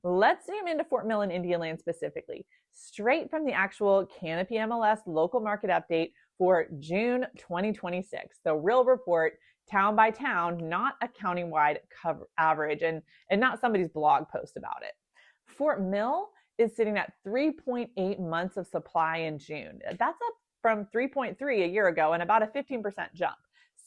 Let's zoom into Fort Mill and Indian Land specifically, straight from the actual Canopy MLS local market update for June 2026. The real report, town by town, not a countywide average, and not somebody's blog post about it. Fort Mill is sitting at 3.8 months of supply in June. That's up from 3.3 a year ago and about a 15% jump.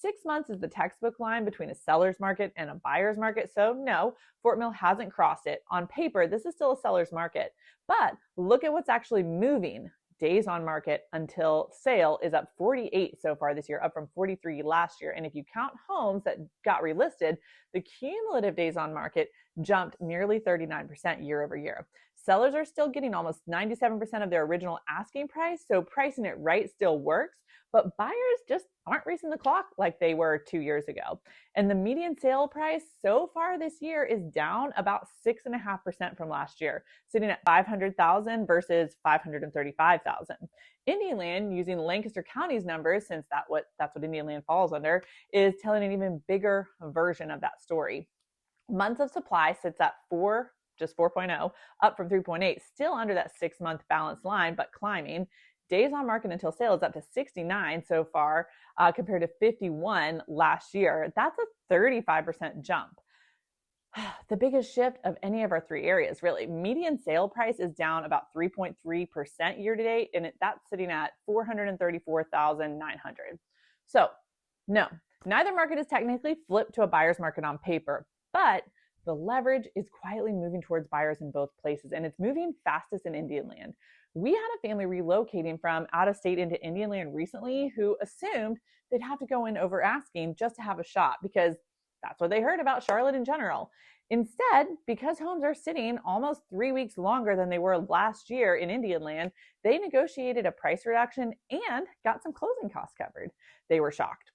6 months is the textbook line between a seller's market and a buyer's market. So no, Fort Mill hasn't crossed it. On paper, this is still a seller's market. But look at what's actually moving. Days on market until sale is up 48 so far this year, up from 43 last year. And if you count homes that got relisted, the cumulative days on market jumped nearly 39% year over year. Sellers are still getting almost 97% of their original asking price, so pricing it right still works, but buyers just aren't racing the clock like they were 2 years ago. And the median sale price so far this year is down about 6.5% from last year, sitting at $500,000 versus $535,000. Indian Land, using Lancaster County's numbers, since that's what Indian Land falls under, is telling an even bigger version of that story. Months of supply sits at 4.0, up from 3.8, still under that 6-month balance line, but climbing. Days on market until sale is up to 69 so far, compared to 51 last year. That's a 35% jump. The biggest shift of any of our three areas, really. Median sale price is down about 3.3% year to date, and that's sitting at $434,900. So, no, neither market is technically flipped to a buyer's market on paper, but the leverage is quietly moving towards buyers in both places, and it's moving fastest in Indian Land. We had a family relocating from out of state into Indian Land recently who assumed they'd have to go in over asking just to have a shot because that's what they heard about Charlotte in general. Instead, because homes are sitting almost 3 weeks longer than they were last year in Indian Land, they negotiated a price reduction and got some closing costs covered. They were shocked.